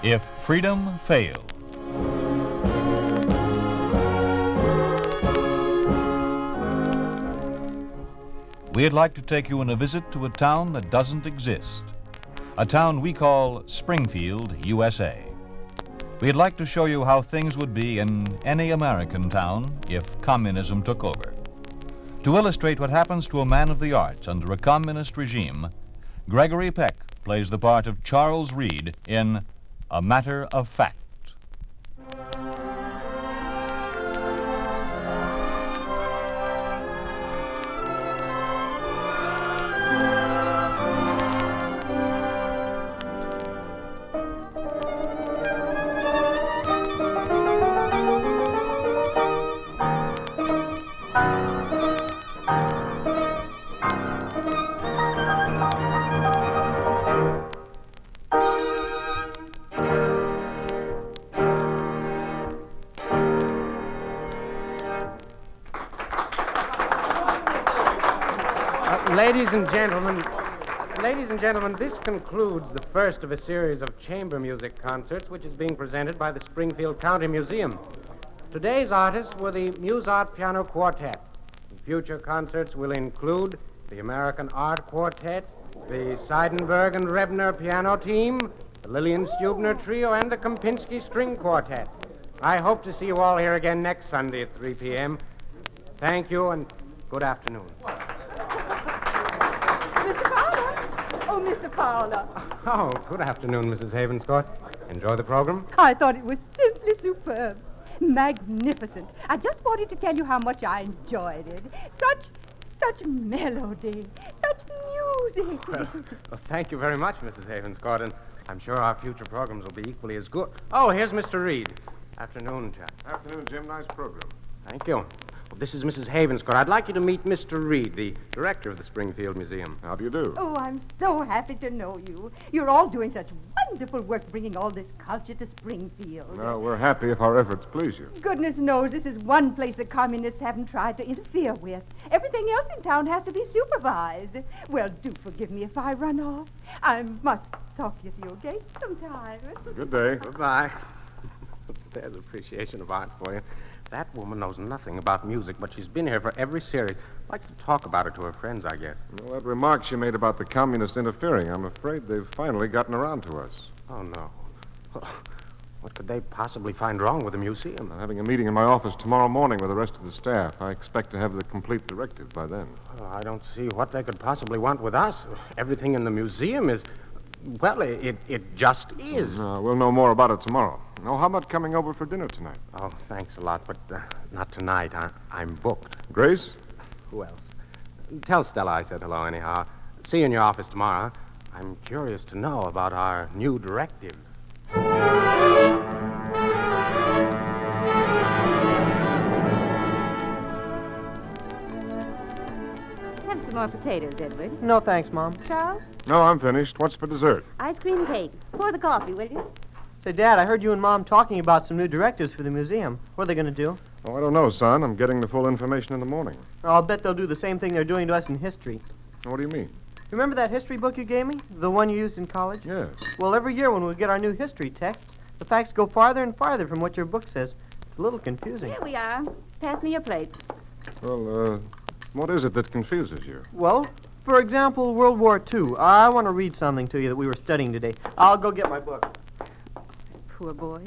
If Freedom Failed. We'd like to take you on a visit to a town that doesn't exist, a town we call Springfield, U.S.A. We'd like to show you how things would be in any American town if communism took over. To illustrate what happens to a man of the arts under a communist regime, Gregory Peck plays the part of Charles Reed in A Matter of Fact. Ladies and gentlemen, this concludes the first of a series of chamber music concerts which is being presented by the Springfield County Museum. Today's artists were the Muse-Art Piano Quartet. Future concerts will include the American Art Quartet, the Seidenberg and Rebner Piano Team, the Lillian Stubner Trio, and the Kempinski String Quartet. I hope to see you all here again next Sunday at 3 p.m. Thank you and good afternoon. Mr. Fowler. Oh, good afternoon, Mrs. Havenscourt. Enjoy the program? I thought it was simply superb. Magnificent. I just wanted to tell you how much I enjoyed it. Such melody, such music. Well, thank you very much, Mrs. Havenscourt, and I'm sure our future programs will be equally as good. Oh, here's Mr. Reed. Afternoon, Jack. Afternoon, Jim. Nice program. Thank you. Well, this is Mrs. Havenscourt. I'd like you to meet Mr. Reed, the director of the Springfield Museum. How do you do? Oh, I'm so happy to know you. You're all doing such wonderful work bringing all this culture to Springfield. Well, we're happy if our efforts please you. Goodness knows this is one place the communists haven't tried to interfere with. Everything else in town has to be supervised. Well, do forgive me if I run off. I must talk with you again sometime. Good day. Goodbye. There's appreciation of art for you. That woman knows nothing about music, but she's been here for every series. Likes to talk about it to her friends, I guess. Well, that remark she made about the communists interfering, I'm afraid they've finally gotten around to us. Oh, no. What could they possibly find wrong with the museum? I'm having a meeting in my office tomorrow morning with the rest of the staff. I expect to have the complete directive by then. Oh, I don't see what they could possibly want with us. Everything in the museum is... Well, it just is. We'll know more about it tomorrow. Oh, how about coming over for dinner tonight? Oh, thanks a lot, but not tonight. I'm booked. Grace? Who else? Tell Stella I said hello anyhow. See you in your office tomorrow. I'm curious to know about our new directive. Have some more potatoes, Edward. No, thanks, Mom. Charles? No, I'm finished. What's for dessert? Ice cream cake. Pour the coffee, will you? Say, Dad, I heard you and Mom talking about some new directives for the museum. What are they going to do? Oh, I don't know, son. I'm getting the full information in the morning. I'll bet they'll do the same thing they're doing to us in history. What do you mean? Remember that history book you gave me? The one you used in college? Yes. Well, every year when we get our new history texts, the facts go farther and farther from what your book says. It's a little confusing. Here we are. Pass me your plate. Well, what is it that confuses you? Well, for example, World War II. I want to read something to you that we were studying today. I'll go get my book. Poor boy.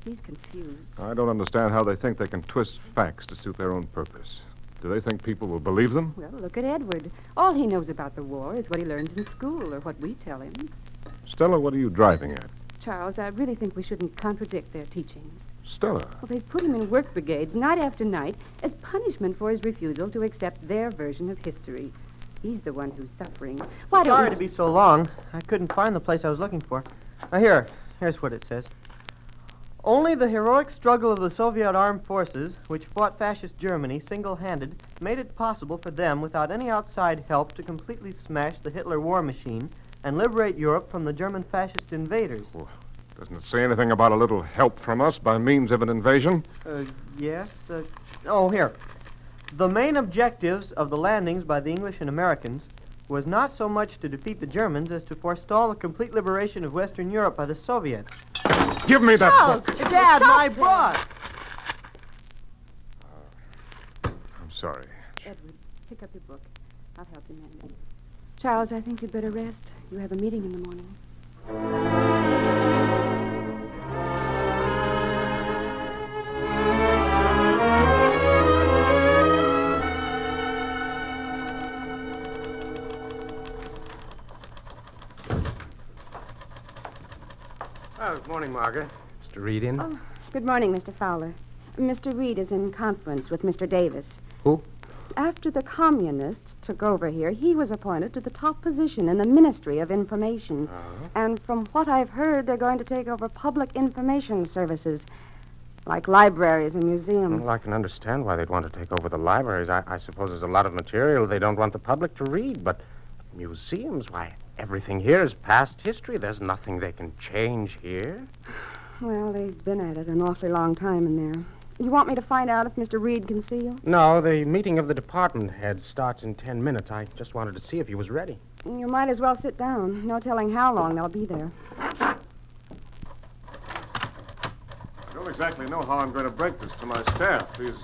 He's confused. I don't understand how they think they can twist facts to suit their own purpose. Do they think people will believe them? Well, look at Edward. All he knows about the war is what he learns in school or what we tell him. Stella, what are you driving at? Charles, I really think we shouldn't contradict their teachings. Stella. Well, they've put him in work brigades night after night as punishment for his refusal to accept their version of history. He's the one who's suffering. Sorry to be so long. I couldn't find the place I was looking for. Now, here's what it says. Only the heroic struggle of the Soviet armed forces, which fought fascist Germany single-handed, made it possible for them, without any outside help, to completely smash the Hitler war machine and liberate Europe from the German fascist invaders. Well, doesn't it say anything about a little help from us by means of an invasion? Yes. Here. The main objectives of the landings by the English and Americans was not so much to defeat the Germans as to forestall the complete liberation of Western Europe by the Soviets. Give me that Charles, book. Dad, stop my this. book! I'm sorry. Edward, pick up your book. I'll help you manage. Charles, I think you'd better rest. You have a meeting in the morning. Oh, good morning, Margaret. Mr. Reed in? Oh, good morning, Mr. Fowler. Mr. Reed is in conference with Mr. Davis. Who? After the communists took over here, he was appointed to the top position in the Ministry of Information. And from what I've heard, they're going to take over public information services, like libraries and museums. Well, I can understand why they'd want to take over the libraries. I suppose there's a lot of material they don't want the public to read, but museums, why, everything here is past history. There's nothing they can change here. Well, they've been at it an awfully long time in there. You want me to find out if Mr. Reed can see you? No, the meeting of the department heads starts in 10 minutes. I just wanted to see if he was ready. You might as well sit down. No telling how long they'll be there. I don't exactly know how I'm going to break this to my staff. These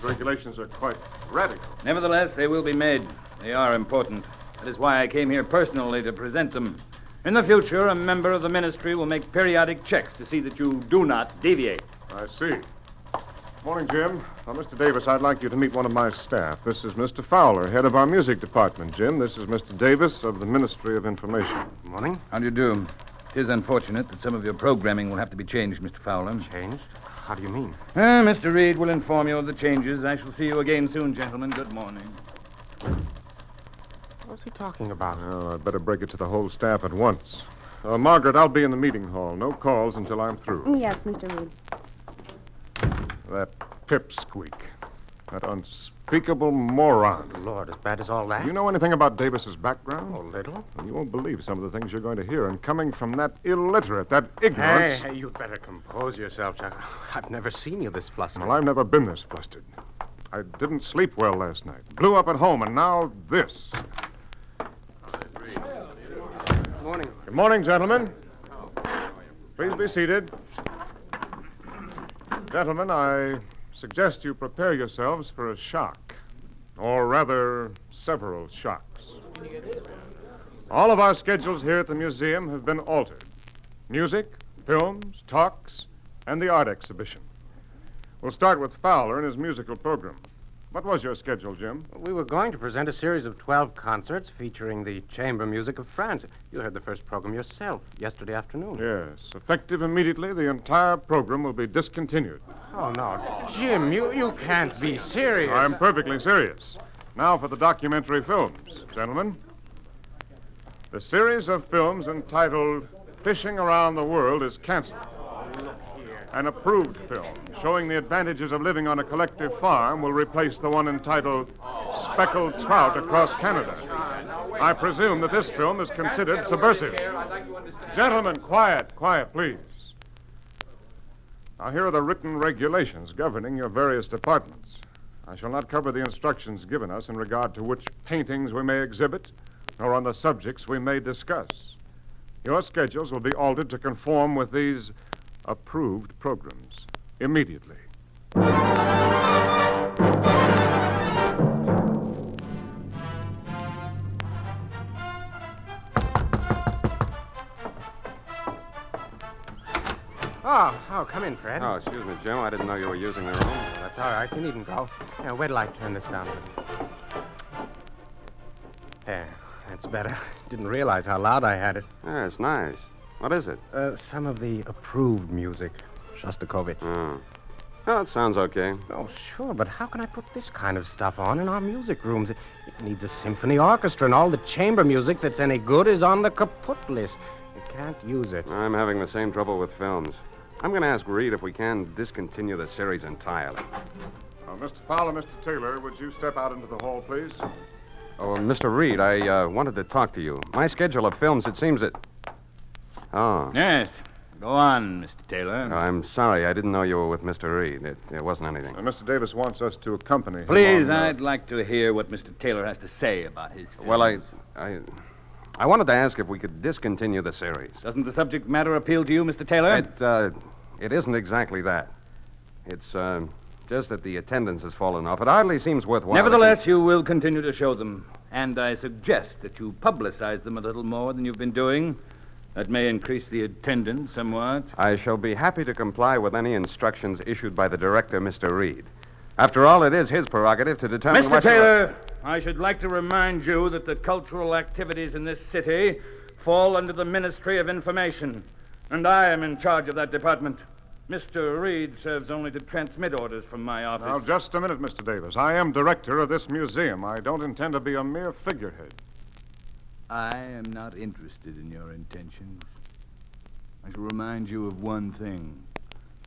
regulations are quite radical. Nevertheless, they will be made. They are important. That is why I came here personally to present them. In the future, a member of the ministry will make periodic checks to see that you do not deviate. I see. Morning, Jim. Now, Mr. Davis, I'd like you to meet one of my staff. This is Mr. Fowler, head of our music department. Jim, this is Mr. Davis of the Ministry of Information. Morning. How do you do? It is unfortunate that some of your programming will have to be changed, Mr. Fowler. Changed? How do you mean? Mr. Reed will inform you of the changes. I shall see you again soon, gentlemen. Good morning. What's he talking about? Well, I'd better break it to the whole staff at once. Margaret, I'll be in the meeting hall. No calls until I'm through. Yes, Mr. Reed. That pipsqueak. That unspeakable moron. Lord, as bad as all that? Do you know anything about Davis's background? Oh, little. Well, you won't believe some of the things you're going to hear. And coming from that illiterate, that ignorance... Hey, you'd better compose yourself, Chuck. I've never seen you this flustered. Well, I've never been this flustered. I didn't sleep well last night. Blew up at home, and now this. Morning. Good morning, gentlemen. Please be seated. Gentlemen, I suggest you prepare yourselves for a shock. Or rather, several shocks. All of our schedules here at the museum have been altered. Music, films, talks, and the art exhibition. We'll start with Fowler and his musical program. What was your schedule, Jim? We were going to present a series of 12 concerts featuring the chamber music of France. You heard the first program yourself yesterday afternoon. Yes. Effective immediately, the entire program will be discontinued. Oh, no. Jim, you can't be serious. I'm perfectly serious. Now for the documentary films, gentlemen. The series of films entitled Fishing Around the World is canceled. An approved film showing the advantages of living on a collective farm will replace the one entitled Speckled Trout Across Canada. I presume that this film is considered subversive. Gentlemen, quiet, please. Now, here are the written regulations governing your various departments. I shall not cover the instructions given us in regard to which paintings we may exhibit, nor on the subjects we may discuss. Your schedules will be altered to conform with these approved programs immediately. Oh, come in, Fred. Oh, excuse me, Joe. I didn't know you were using the room. That's all right. You needn't go. Now, wait till I turn this down a bit. There, that's better. Didn't realize how loud I had it. Yeah, it's nice. What is it? Some of the approved music. Shostakovich. Oh, it sounds okay. Oh, sure, but how can I put this kind of stuff on in our music rooms? It needs a symphony orchestra, and all the chamber music that's any good is on the kaput list. You can't use it. I'm having the same trouble with films. I'm going to ask Reed if we can discontinue the series entirely. Mr. Fowler, Mr. Taylor, would you step out into the hall, please? Oh, Mr. Reed, I wanted to talk to you. My schedule of films, it seems that... Oh. Yes. Go on, Mr. Taylor. I'm sorry. I didn't know you were with Mr. Reed. It wasn't anything. Mr. Davis wants us to accompany him. Please, I'd like to hear what Mr. Taylor has to say about his films. Well, I wanted to ask if we could discontinue the series. Doesn't the subject matter appeal to you, Mr. Taylor? It isn't exactly that. It's just that the attendance has fallen off. It hardly seems worthwhile. Nevertheless, you will continue to show them. And I suggest that you publicize them a little more than you've been doing. That may increase the attendance somewhat. I shall be happy to comply with any instructions issued by the director, Mr. Reed. After all, it is his prerogative to determine Mr. Taylor, I should like to remind you that the cultural activities in this city fall under the Ministry of Information, and I am in charge of that department. Mr. Reed serves only to transmit orders from my office. Now, just a minute, Mr. Davis. I am director of this museum. I don't intend to be a mere figurehead. I am not interested in your intentions. I shall remind you of one thing.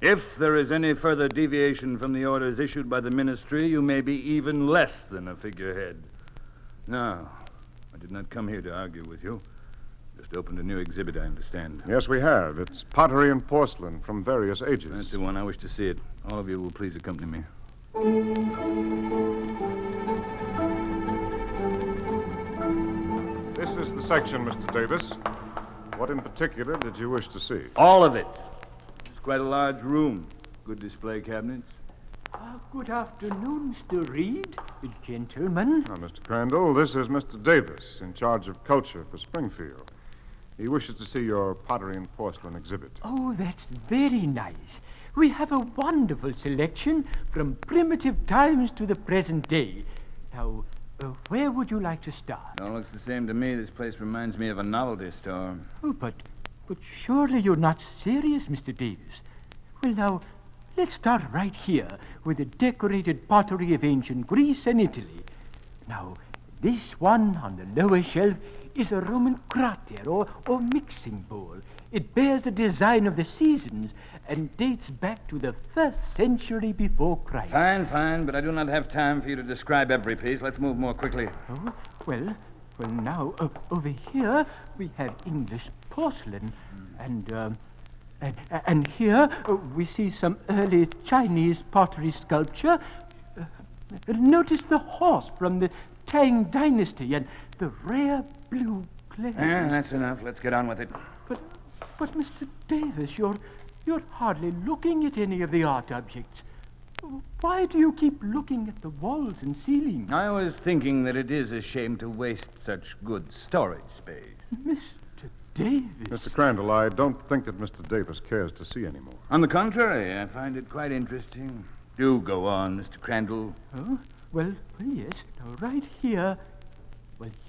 If there is any further deviation from the orders issued by the ministry, you may be even less than a figurehead. No, I did not come here to argue with you. Just opened a new exhibit, I understand. Yes, we have. It's pottery and porcelain from various ages. That's the one. I wish to see it. All of you will please accompany me. This is the section, Mr. Davis. What in particular did you wish to see? All of it. It's quite a large room. Good display cabinets. Good afternoon, Mr. Reed, gentlemen. Now, Mr. Crandall, this is Mr. Davis, in charge of culture for Springfield. He wishes to see your pottery and porcelain exhibit. Oh, that's very nice. We have a wonderful selection from primitive times to the present day. Now, where would you like to start? It all looks the same to me. This place reminds me of a novelty store. Oh, but surely you're not serious, Mr. Davis. Well, now, let's start right here with the decorated pottery of ancient Greece and Italy. Now, this one on the lower shelf is a Roman curator or mixing bowl. It bears the design of the seasons and dates back to the 1st century before Christ. Fine, but I do not have time for you to describe every piece. Let's move more quickly. Oh, well, now, over here we have English porcelain, and here we see some early Chinese pottery sculpture. Notice the horse from the Tang Dynasty and the rare blue glaze. That's enough. Let's get on with it. But Mr. Davis, you're hardly looking at any of the art objects. Why do you keep looking at the walls and ceiling? I was thinking that it is a shame to waste such good storage space. Mr. Davis. Mr. Crandall, I don't think that Mr. Davis cares to see any more. On the contrary, I find it quite interesting. Do go on, Mr. Crandall. Oh, well, yes. Now, right here,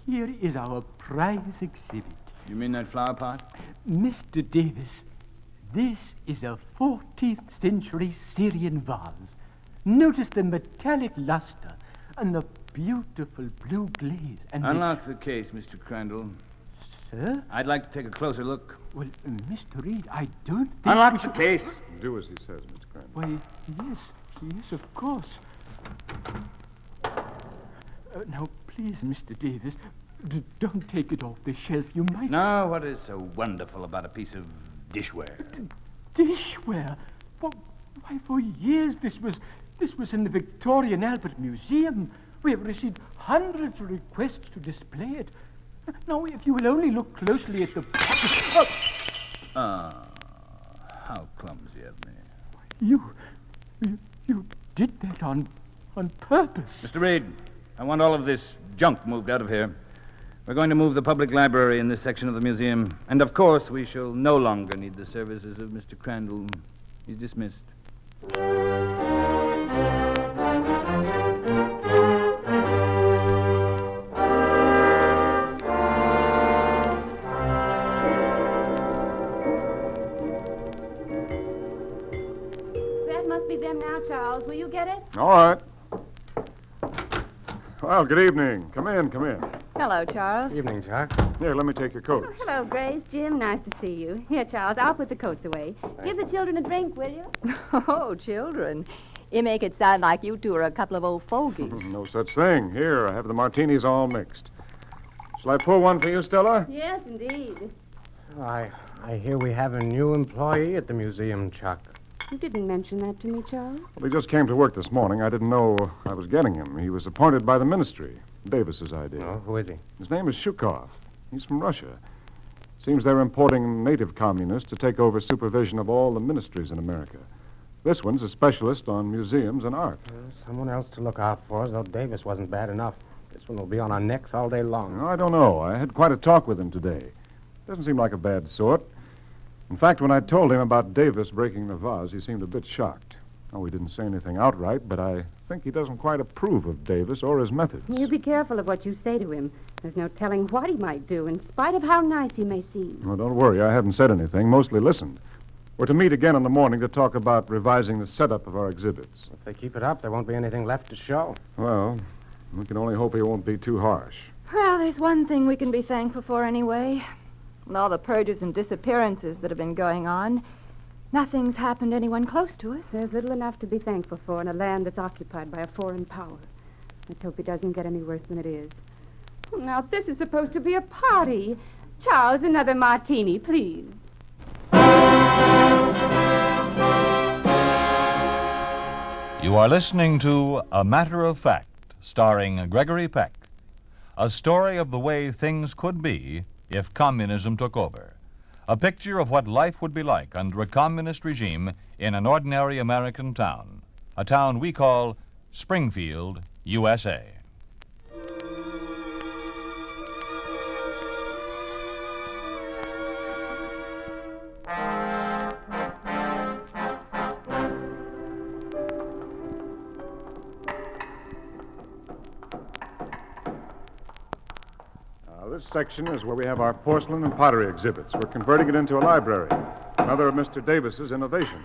here is our prize exhibit. You mean that flower pot? Mr. Davis, this is a 14th century Syrian vase. Notice the metallic luster and the beautiful blue glaze. And unlock the case, Mr. Crandall. Sir? I'd like to take a closer look. Well, Mr. Reed, I don't think... Unlock the case. Do as he says, Mr. Crandall. Why, yes, of course. Now, please, Mr. Davis, don't take it off the shelf. You might... Now, what is so wonderful about a piece of dishware? Dishware? Why, for years this was in the Victorian Albert Museum. We have received hundreds of requests to display it. Now, if you will only look closely at the... How clumsy of me. You did that on purpose. Mr. Reed, I want all of this junk moved out of here. We're going to move the public library in this section of the museum. And, of course, we shall no longer need the services of Mr. Crandall. He's dismissed. That must be them now, Charles. Will you get it? All right. Well, good evening. Come in. Hello, Charles. Evening, Jack. Here, let me take your coats. Hello, Grace. Jim, nice to see you. Here, Charles, I'll put the coats away. Give the children a drink, will you? Oh, children. You make it sound like you two are a couple of old fogies. No such thing. Here, I have the martinis all mixed. Shall I pour one for you, Stella? Yes, indeed. I hear we have a new employee at the museum, Chuck. You didn't mention that to me, Charles. Well, he just came to work this morning. I didn't know I was getting him. He was appointed by the ministry. Davis's idea. Oh, who is he? His name is Shukov. He's from Russia. Seems they're importing native communists to take over supervision of all the ministries in America. This one's a specialist on museums and art. Someone else to look out for us, though Davis wasn't bad enough. This one will be on our necks all day long. I don't know. I had quite a talk with him today. Doesn't seem like a bad sort. In fact, when I told him about Davis breaking the vase, he seemed a bit shocked. Oh, he didn't say anything outright, but I think he doesn't quite approve of Davis or his methods. You be careful of what you say to him. There's no telling what he might do, in spite of how nice he may seem. Oh, don't worry. I haven't said anything, mostly listened. We're to meet again in the morning to talk about revising the setup of our exhibits. If they keep it up, there won't be anything left to show. Well, we can only hope he won't be too harsh. Well, there's one thing we can be thankful for anyway. With all the purges and disappearances that have been going on, nothing's happened to anyone close to us. There's little enough to be thankful for in a land that's occupied by a foreign power. Let's hope it doesn't get any worse than it is. Now, this is supposed to be a party. Charles, another martini, please. You are listening to A Matter of Fact, starring Gregory Peck. A story of the way things could be if communism took over. A picture of what life would be like under a communist regime in an ordinary American town. A town we call Springfield, U.S.A. This section is where we have our porcelain and pottery exhibits. We're converting it into a library. Another of Mr. Davis's innovations.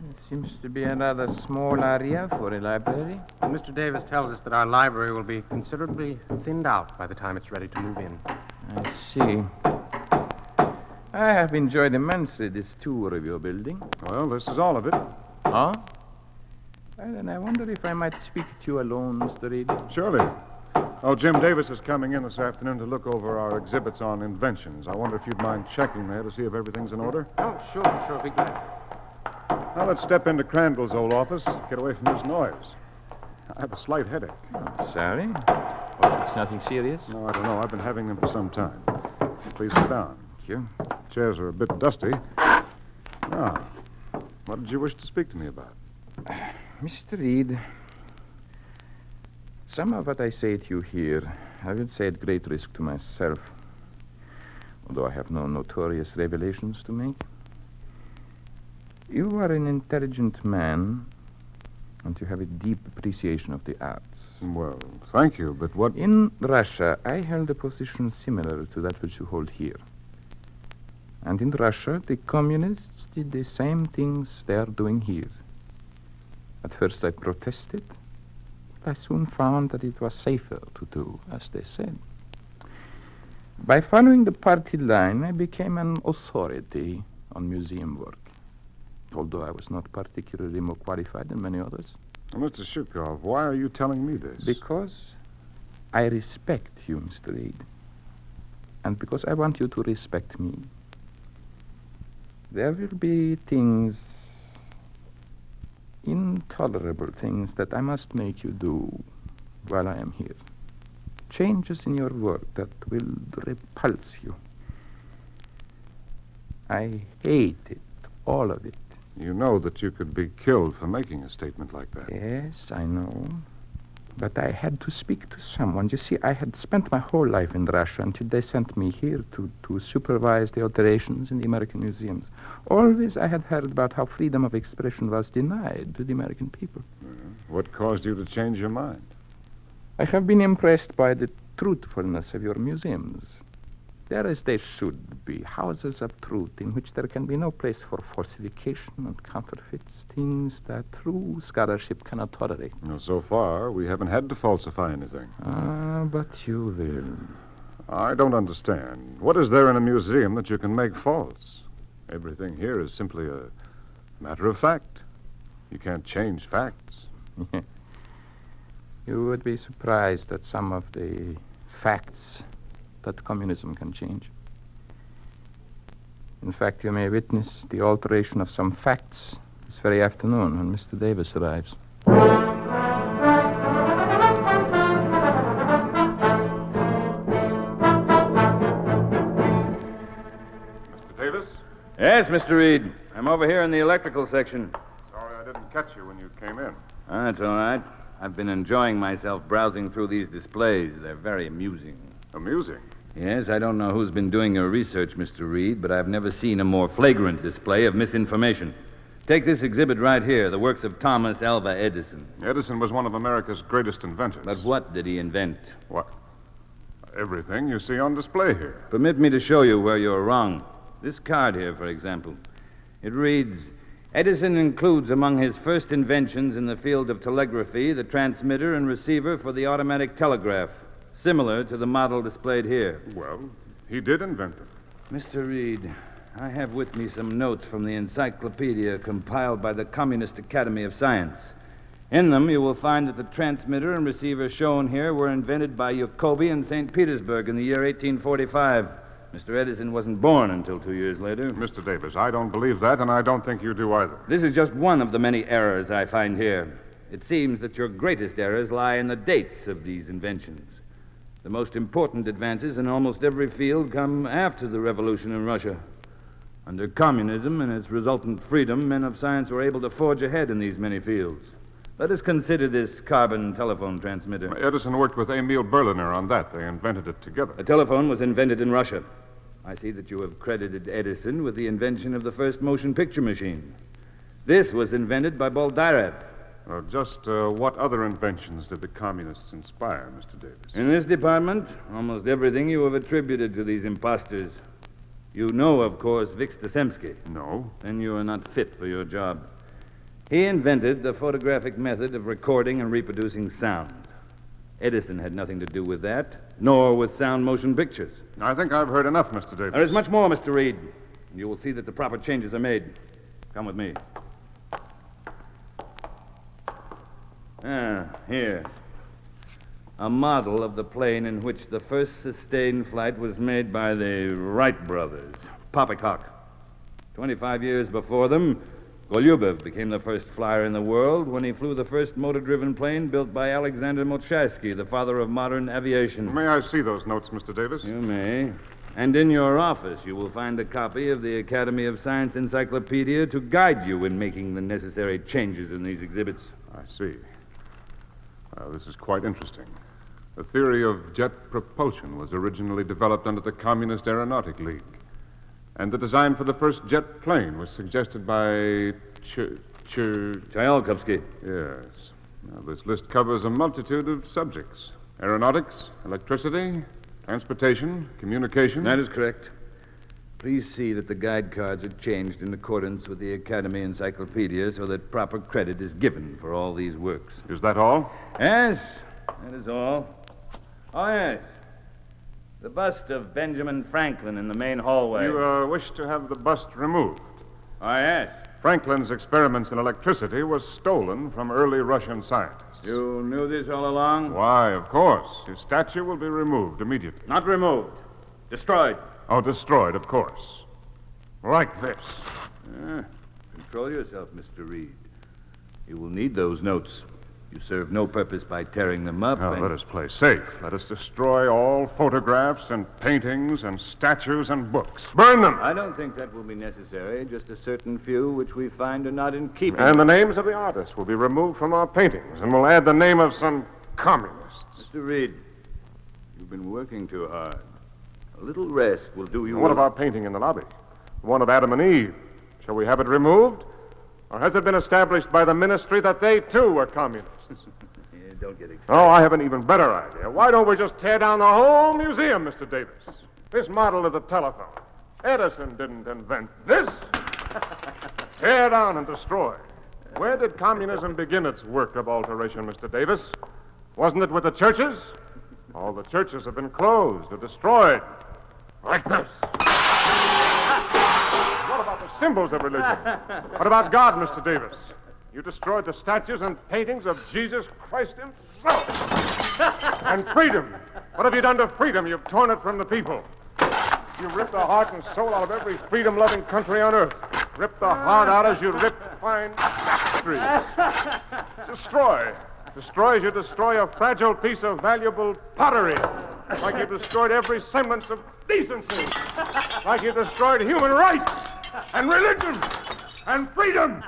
It seems to be a rather small area for a library. And Mr. Davis tells us that our library will be considerably thinned out by the time it's ready to move in. I see. I have enjoyed immensely this tour of your building. Well, this is all of it. Huh? Well, then I wonder if I might speak to you alone, Mr. Reed. Surely. Oh, Jim Davis is coming in this afternoon to look over our exhibits on inventions. I wonder if you'd mind checking there to see if everything's in order? Oh, sure, be glad. Now, let's step into Crandall's old office, get away from this noise. I have a slight headache. Oh, sorry. Hope it's nothing serious. No, I don't know. I've been having them for some time. Please sit down. Thank you. Chairs are a bit dusty. Now, what did you wish to speak to me about? Mr. Reed, some of what I say to you here, I will say at great risk to myself, although I have no notorious revelations to make. You are an intelligent man, and you have a deep appreciation of the arts. Well, thank you, but what... In Russia, I held a position similar to that which you hold here. And in Russia, the communists did the same things they are doing here. At first I protested, but I soon found that it was safer to do as they said. By following the party line, I became an authority on museum work, although I was not particularly more qualified than many others. Mr. Shukov, why are you telling me this? Because I respect you, Mr. Reed, and because I want you to respect me. There will be things, intolerable things, that I must make you do while I am here. Changes in your work that will repulse you. I hate it, all of it. You know that you could be killed for making a statement like that. Yes, I know. But I had to speak to someone. You see, I had spent my whole life in Russia until they sent me here to supervise the alterations in the American museums. Always I had heard about how freedom of expression was denied to the American people. What caused you to change your mind? I have been impressed by the truthfulness of your museums. There, as they should be, houses of truth in which there can be no place for falsification and counterfeits, things that true scholarship cannot tolerate. Well, so far, we haven't had to falsify anything. Ah, but you will. I don't understand. What is there in a museum that you can make false? Everything here is simply a matter of fact. You can't change facts. You would be surprised at some of the facts that communism can change. In fact, you may witness the alteration of some facts this very afternoon when Mr. Davis arrives. Mr. Davis? Yes, Mr. Reed. I'm over here in the electrical section. Sorry I didn't catch you when you came in. Oh, that's all right. I've been enjoying myself browsing through these displays. They're very amusing. Amusing? Yes, I don't know who's been doing your research, Mr. Reed, but I've never seen a more flagrant display of misinformation. Take this exhibit right here, the works of Thomas Alva Edison. Edison was one of America's greatest inventors. But what did he invent? What? Everything you see on display here. Permit me to show you where you're wrong. This card here, for example. It reads, Edison includes among his first inventions in the field of telegraphy the transmitter and receiver for the automatic telegraph, similar to the model displayed here. Well, he did invent it. Mr. Reed, I have with me some notes from the encyclopedia compiled by the Communist Academy of Science. In them, you will find that the transmitter and receiver shown here were invented by Jacobi in St. Petersburg in the year 1845. Mr. Edison wasn't born until 2 years later. Mr. Davis, I don't believe that, and I don't think you do either. This is just one of the many errors I find here. It seems that your greatest errors lie in the dates of these inventions. The most important advances in almost every field come after the revolution in Russia. Under communism and its resultant freedom, men of science were able to forge ahead in these many fields. Let us consider this carbon telephone transmitter. Edison worked with Emil Berliner on that. They invented it together. The telephone was invented in Russia. I see that you have credited Edison with the invention of the first motion picture machine. This was invented by Boldyrev. Just what other inventions did the communists inspire, Mr. Davis? In this department, almost everything you have attributed to these imposters. You know, of course, Vix-Tasemsky. No. Then you are not fit for your job. He invented the photographic method of recording and reproducing sound. Edison had nothing to do with that, nor with sound motion pictures. I think I've heard enough, Mr. Davis. There is much more, Mr. Reed. You will see that the proper changes are made. Come with me. Here. A model of the plane in which the first sustained flight was made by the Wright brothers, Poppycock. 25 years before them, Golubev became the first flyer in the world when he flew the first motor-driven plane built by Alexander Moltchasky, the father of modern aviation. May I see those notes, Mr. Davis? You may. And in your office, you will find a copy of the Academy of Science Encyclopedia to guide you in making the necessary changes in these exhibits. I see. This is quite interesting. The theory of jet propulsion was originally developed under the Communist Aeronautic League. And the design for the first jet plane was suggested by Tsiolkovsky. Yes. Now, this list covers a multitude of subjects. Aeronautics, electricity, transportation, communication. That is correct. Please see that the guide cards are changed in accordance with the Academy Encyclopedia so that proper credit is given for all these works. Is that all? Yes, that is all. Oh, yes. The bust of Benjamin Franklin in the main hallway. You wish to have the bust removed? Oh, yes. Franklin's experiments in electricity were stolen from early Russian scientists. You knew this all along? Why, of course. His statue will be removed immediately. Not removed. Destroyed. Oh, destroyed, of course. Like this. Control yourself, Mr. Reed. You will need those notes. You serve no purpose by tearing them up. Now, let us play safe. Let us destroy all photographs and paintings and statues and books. Burn them! I don't think that will be necessary. Just a certain few which we find are not in keeping. And the names of the artists will be removed from our paintings, and we'll add the name of some communists. Mr. Reed, you've been working too hard. A little rest will do you What of our painting in the lobby? The one of Adam and Eve. Shall we have it removed? Or has it been established by the ministry that they, too, were communists? Don't get excited. Oh, I have an even better idea. Why don't we just tear down the whole museum, Mr. Davis? This model of the telephone. Edison didn't invent this. Tear down and destroy. Where did communism begin its work of alteration, Mr. Davis? Wasn't it with the churches? All the churches have been closed or destroyed. Like this. What about the symbols of religion? What about God, Mr. Davis? You destroyed the statues and paintings of Jesus Christ himself. And freedom. What have you done to freedom? You've torn it from the people. You rip the heart and soul out of every freedom-loving country on earth. Rip the heart out as you rip fine factories. Destroy. Destroy as you destroy a fragile piece of valuable pottery. Like you destroyed every semblance of decency. Like you destroyed human rights and religion and freedom.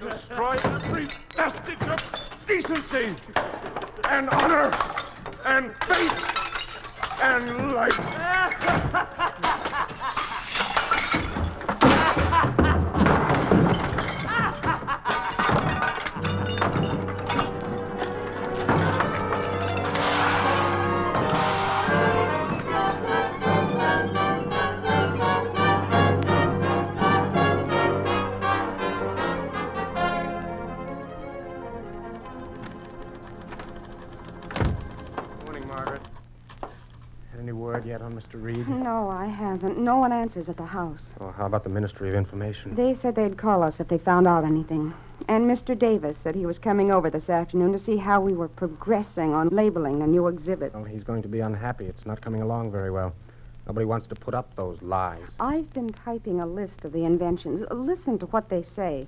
Destroy every vestige of decency and honor and faith and life. Yet on Mr. Reed? No, I haven't. No one answers at the house. Well, how about the Ministry of Information? They said they'd call us if they found out anything. And Mr. Davis said he was coming over this afternoon to see how we were progressing on labeling the new exhibit. Well, he's going to be unhappy. It's not coming along very well. Nobody wants to put up those lies. I've been typing a list of the inventions. Listen to what they say.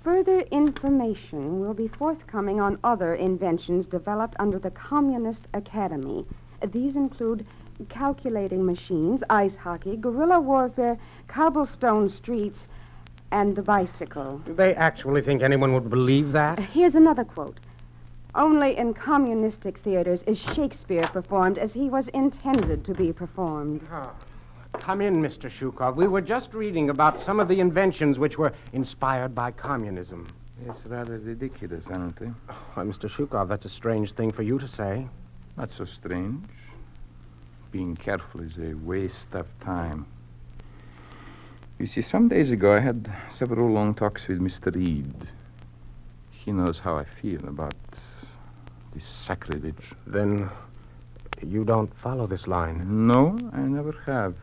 Further information will be forthcoming on other inventions developed under the Communist Academy. These include calculating machines, ice hockey, guerrilla warfare, cobblestone streets, and the bicycle. Do they actually think anyone would believe that? Here's another quote. Only in communistic theaters is Shakespeare performed as he was intended to be performed. Oh. Come in, Mr. Shukov. We were just reading about some of the inventions which were inspired by communism. It's rather ridiculous, aren't they? Why, Mr. Shukov, that's a strange thing for you to say. Not so strange. Being careful is a waste of time. You see, some days ago I had several long talks with Mr. Reed. He knows how I feel about this sacrilege. Then you don't follow this line? No, I never have.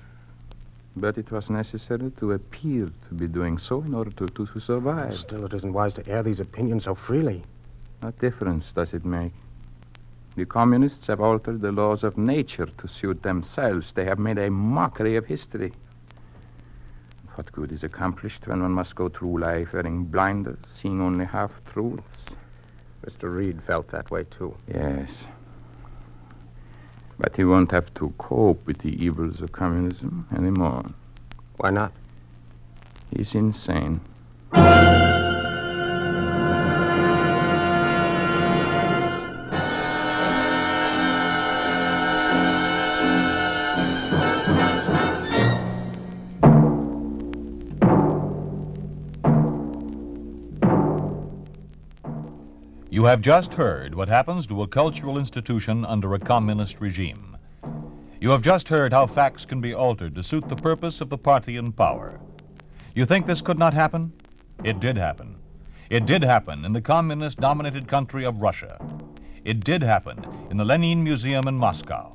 But it was necessary to appear to be doing so in order to survive. Still, it isn't wise to air these opinions so freely. What difference does it make? The communists have altered the laws of nature to suit themselves. They have made a mockery of history. What good is accomplished when one must go through life wearing blinders, seeing only half-truths? Mr. Reed felt that way, too. Yes. But he won't have to cope with the evils of communism anymore. Why not? He's insane. You have just heard what happens to a cultural institution under a communist regime. You have just heard how facts can be altered to suit the purpose of the party in power. You think this could not happen? It did happen. It did happen in the communist-dominated country of Russia. It did happen in the Lenin Museum in Moscow.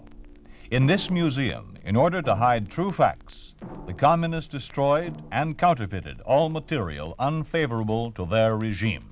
In this museum, in order to hide true facts, the communists destroyed and counterfeited all material unfavorable to their regime.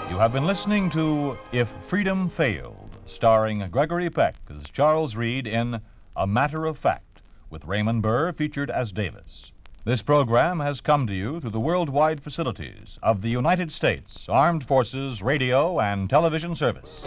You have been listening to If Freedom Failed, starring Gregory Peck as Charles Reed in A Matter of Fact, with Raymond Burr featured as Davis. This program has come to you through the worldwide facilities of the United States Armed Forces Radio and Television Service.